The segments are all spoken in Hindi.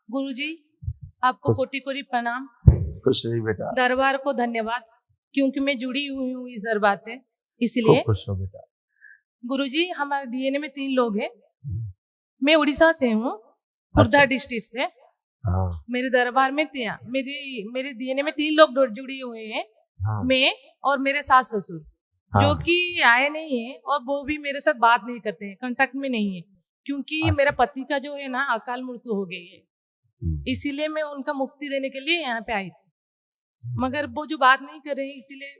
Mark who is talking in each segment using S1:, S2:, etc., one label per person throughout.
S1: गुरुजी, आपको
S2: खुश
S1: कोटि कोटि प्रणाम।
S2: खुश रही बेटा,
S1: दरबार को धन्यवाद, क्योंकि मैं जुड़ी हुई हूँ इस दरबार से,
S2: खूब
S1: इसलिए।
S2: खुश हो बेटा।
S1: गुरुजी, हमारे डीएनए में 3 लोग हैं। मैं उड़ीसा से हूँ, खुर्दा
S2: अच्छा।
S1: डिस्ट्रिक्ट से।
S2: हाँ
S1: मेरे दरबार में मेरे डीएनए में 3 लोग जुड़े हुए हैं।
S2: हाँ
S1: मैं और मेरे सास ससुर,
S2: हाँ
S1: जो कि आए नहीं है और वो भी मेरे साथ बात नहीं करते हैं, कांटेक्ट में नहीं है, क्योंकि
S2: अच्छा।
S1: मेरा पति का जो है ना अकाल मृत्यु हो गई है। इसीलिए मैं उनका मुक्ति देने के लिए यहाँ पे आई थी, मगर वो जो बात नहीं कर रहे हैं, इसीलिए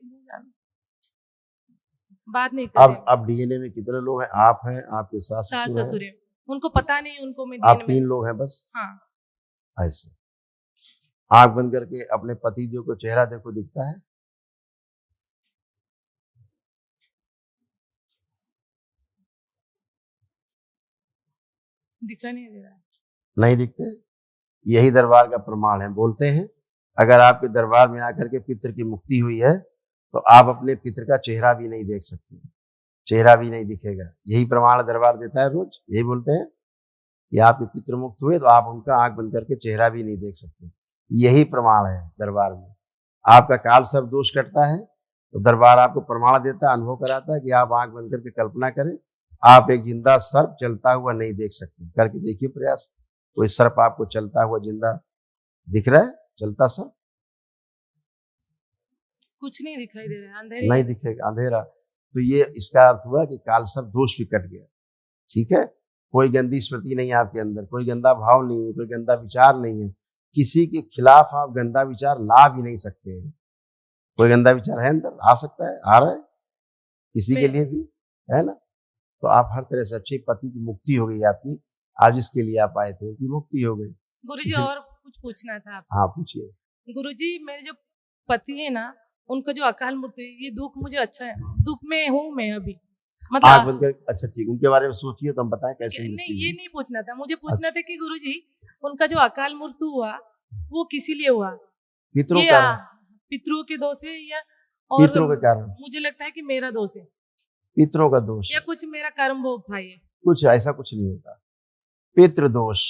S1: बात नहीं कर रहे हैं।
S2: अब डीएनए में कितने लोग हैं? आप हैं, आपके सास
S1: सास
S2: ससुर
S1: ससुर
S2: हैं,
S1: है, उनको पता नहीं, उनको मैं
S2: आप
S1: डीएनए
S2: 3
S1: में।
S2: लोग हैं बस।
S1: हाँ,
S2: ऐसे आंख बंद करके अपने पति देव को चेहरा देखो, दिखता है?
S1: दिखा नहीं दे रहा है।
S2: नहीं दिखते? यही दरबार का प्रमाण है। बोलते हैं अगर आपके दरबार में आकर के पितृ की मुक्ति हुई है तो आप अपने पितृ का चेहरा भी नहीं देख सकते, चेहरा भी नहीं दिखेगा। यही प्रमाण दरबार देता है, रोज यही बोलते हैं कि आपके पितृ मुक्त हुए तो आप उनका आंख बंद करके चेहरा भी नहीं देख सकते। यही प्रमाण है दरबार में। आपका काल सर्प दोष कटता है तो दरबार आपको प्रमाण देता है, अनुभव कराता है कि आप आंख बंद करके कल्पना करें, आप एक जिंदा सर्प चलता हुआ नहीं देख सकते। करके देखिए प्रयास, कोई सर्प आपको चलता हुआ जिंदा दिख रहा है? चलता सर्प
S1: कुछ नहीं दिखाई दे रहा है, अंधेरे
S2: नहीं
S1: है।
S2: दिखेगा, अंधेरा। तो ये इसका अर्थ हुआ कि काल सर्प दोष भी कट गया। ठीक है, कोई गंदी स्मृति नहीं है आपके अंदर, कोई गंदा भाव नहीं है, कोई गंदा विचार नहीं है। किसी के खिलाफ आप गंदा विचार ला भी नहीं सकते हैं। कोई गंदा विचार है अंदर? आ सकता है, आ रहा है किसी के लिए भी, है ना? तो आप हर तरह से अच्छे पति की मुक्ति हो गई आपकी। आज जिसके लिए आप आए थे उनकी मुक्ति हो गई।
S1: गुरुजी, और कुछ पूछना था आपसे।
S2: हाँ पूछिए।
S1: गुरुजी, मेरे जो पति है ना, उनका जो अकाल मृत्यु है, ये दुख मुझे अच्छा है, दुख में हूँ मैं अभी,
S2: आंख
S1: मतलब।
S2: बंद कर, अच्छा ठीक, उनके बारे में सोचिए तो हम बताएं कैसे
S1: नहीं,
S2: मृत्यु
S1: ये
S2: हुई।
S1: नहीं पूछना था, मुझे पूछना था कि गुरुजी, उनका जो अकाल मृत्यु हुआ वो किसी लिए हुआ?
S2: पितरों
S1: ये
S2: का,
S1: पितरों के दोष है या और
S2: पितरों के कारण,
S1: मुझे लगता है कि मेरा दोष है
S2: पितरों का दोष
S1: या
S2: है।
S1: कुछ मेरा कर्म भोग था ये।
S2: कुछ ऐसा कुछ नहीं होता, पितृ दोष।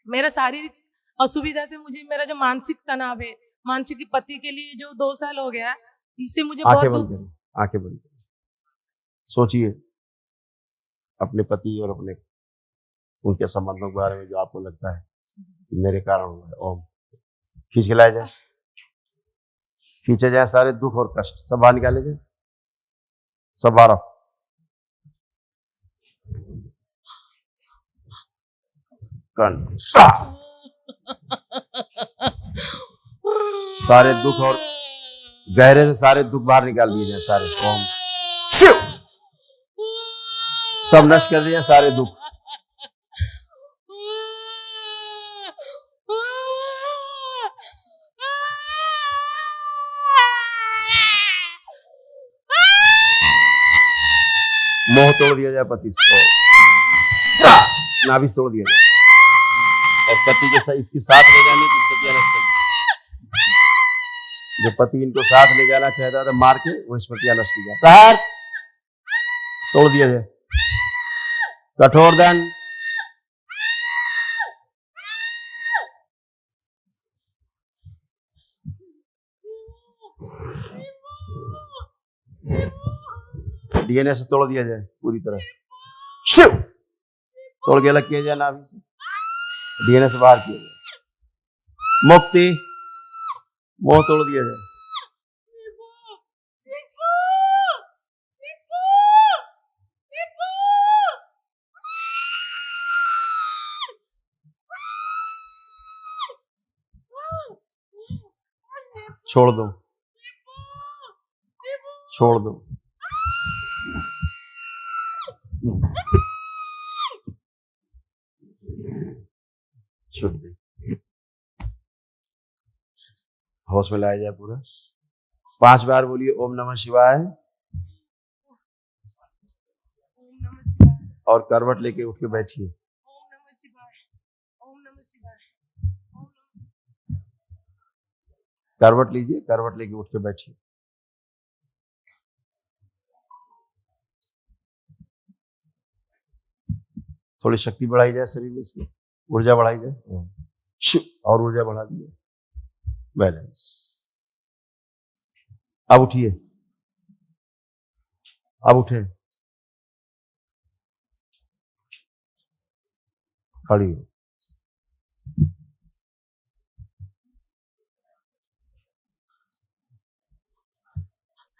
S1: मेरा शारीरिक असुविधा से मुझे, मेरा जो मानसिक तनाव है, मानसिक पति के लिए जो 2 साल हो गया, इससे मुझे बहुत
S2: आंखें बंद
S1: दुख।
S2: करें, आंखें बंद करें, सोचिए अपने पति और अपने उनके संबंधों के बारे में जो आपको लगता है कि मेरे कारण हुआ है। ओम खींच के लाया जाए, खींचे जाए सारे दुख और कष्ट, सब बाहर निकाले जाए, सब बाहर। सारे दुख और गहरे से सारे दुख बाहर निकाल दिए जाए सारे। ओम शिव, सब नष्ट कर दिए सारे दुख। मोह तोड़ दिया जाए पति से, नाभि तोड़ दिया जाए और पति के साथ इसके साथ ले जाने की स्मृतियां नष्ट कर दी। जो पति इनको साथ ले जाना चाहता था मार के, वो स्मृतियां नष्ट की जाए। प्रहार तोड़ दिया जाए, कठोर दंड। डीएनए से तोड़ दिया जाए पूरी तरह, शिव तोड़ के अलग किया जाए नाभि से, डीएनए से बाहर किया जाए। मुक्ति, मोह तोड़ दिया जाए। छोड़ दो, छोड़ दो। होश में लाया जाए पूरा। 5 बार बोलिए ओम नमः शिवाय, और करवट लेके उठ के बैठिए।
S1: ओम नमः शिवाय, ओम नमः शिवाय, ओम नमः।
S2: करवट लीजिए, करवट लेके उठ के बैठिए। थोड़ी शक्ति बढ़ाई जाए शरीर में, इसकी ऊर्जा बढ़ाई जाए। और ऊर्जा बढ़ा दिए, बैलेंस। अब उठिए, अब उठे, खड़ी हो।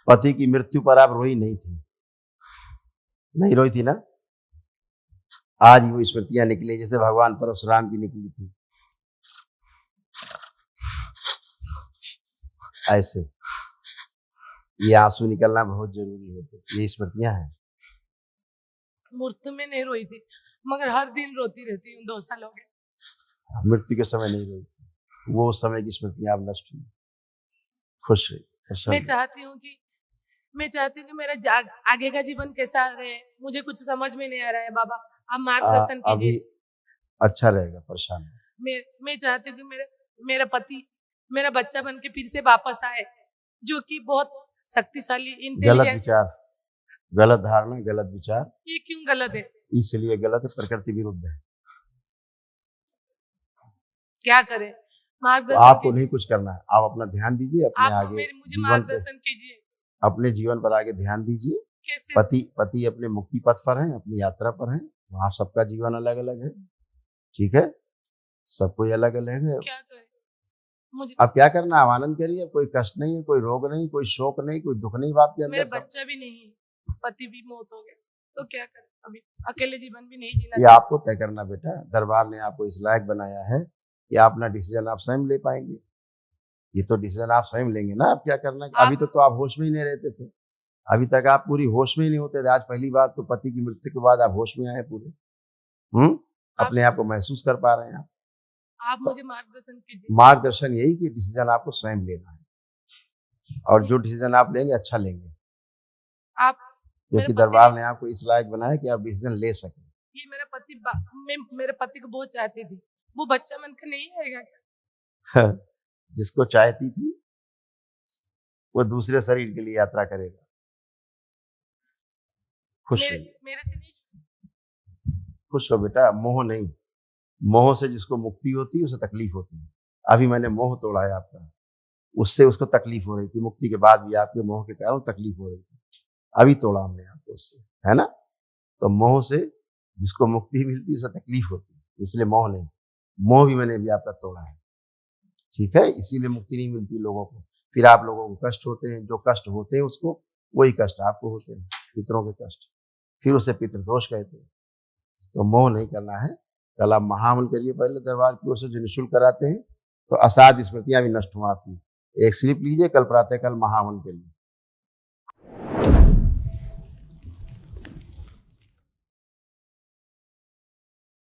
S2: पति की मृत्यु पर आप रोई नहीं थी, नहीं रोई थी ना? आज ही वो स्मृतियां निकली जैसे भगवान परशुराम की निकली थी, ऐसे ये आंसू निकलना बहुत जरूरी होते, ये स्मृतियां हैं।
S1: मृत्यु में नहीं रोई थी, मगर हर दिन रोती रहती हूँ, 2 साल हो गए।
S2: मृत्यु के समय नहीं रोई थी, वो उस समय की स्मृतियां अब नष्ट हुई। खुश रही,
S1: मैं चाहती हूँ कि मेरा आगे का जीवन कैसा रहे, मुझे कुछ समझ में नहीं आ रहा है बाबा, आप मार्गदर्शन
S2: अभी
S1: कीजिए।
S2: अच्छा रहेगा, परेशान मत।
S1: मैं चाहती हूँ कि मेरा पति मेरा बच्चा बन के फिर से वापस आए, जो कि बहुत शक्तिशाली,
S2: गलत
S1: इंटेलिजेंट।
S2: विचार, गलत धारणा, गलत विचार।
S1: ये क्यों गलत है?
S2: इसलिए गलत है, प्रकृति विरुद्ध है।
S1: क्या करें?
S2: तो
S1: मार्गदर्शन
S2: आपको
S1: कीजिए।
S2: नहीं कुछ करना है, आप अपना ध्यान दीजिए अपने
S1: आप
S2: आगे
S1: मुझे
S2: जीवन पे,
S1: मार्गदर्शन कीजिए।
S2: अपने जीवन पर आगे ध्यान दीजिए।
S1: कैसे?
S2: पति अपने मुक्ति पथ पर है, अपनी यात्रा पर है, वहां सबका जीवन अलग अलग है, ठीक है, सब कोई अलग अलग है।
S1: क्या करें? मुझे
S2: अब क्या करना, आप आनंद करिए, कोई कष्ट नहीं है, कोई रोग नहीं, कोई शोक नहीं, कोई दुख नहीं आपके अंदर।
S1: मेरा बच्चा भी नहीं, पति भी मौत हो गया, तो क्या करें? अभी अकेले जीवन भी नहीं जीना।
S2: ये आपको तय करना बेटा, दरबार ने आपको इस लायक बनाया है कि आप अपना डिसीजन आप स्वयं ले पाएंगे। ये तो डिसीजन आप स्वयं लेंगे ना, अब क्या करना है। अभी तो आप होश में ही नहीं रहते थे, अभी तक आप पूरी होश में ही नहीं होते थे। आज पहली बार तो पति की मृत्यु के बाद आप होश में आए पूरे, अपने आप को महसूस कर पा रहे हैं
S1: आप मुझे मार्गदर्शन कीजिए।
S2: मार्गदर्शन यही कि डिसीजन आपको स्वयं लेना है, और जो डिसीजन आप लेंगे अच्छा लेंगे,
S1: आप
S2: क्योंकि दरबार ने आपको इस लायक बनाया कि आप डिसीजन ले सकें।
S1: ये मैं मेरे पति को बहुत चाहती थी, वो बच्चा मन के नहीं आएगा।
S2: जिसको चाहती थी वो दूसरे शरीर के लिए यात्रा करेगा। खुश रहिए,
S1: मेरे से नहीं।
S2: खुश हो बेटा, मोह नहीं। मोह से जिसको मुक्ति होती है उसे तकलीफ होती है। अभी मैंने मोह तोड़ा है आपका, उससे उसको तकलीफ हो रही थी, मुक्ति के बाद भी आपके मोह के कारण तकलीफ हो रही थी, अभी तोड़ा हमने आपको उससे, है ना? तो मोह से जिसको मुक्ति मिलती है उसे तकलीफ होती है, इसलिए मोह नहीं। मोह भी मैंने अभी आपका तोड़ा है, ठीक है? इसीलिए मुक्ति नहीं मिलती लोगों को, फिर आप लोगों को कष्ट होते हैं, जो कष्ट होते हैं उसको, वही कष्ट आपको होते हैं, पितरों के कष्ट, फिर उसे पितृदोष कहते हैं। तो मोह नहीं करना है। कल आप महामन करिए पहले दरबार की ओर से, जो निःशुल्क कराते हैं, तो असाध स्मृतियां भी नष्ट हों आपकी। एक स्लिप लीजिए, कल प्रातः कल महामन करिए।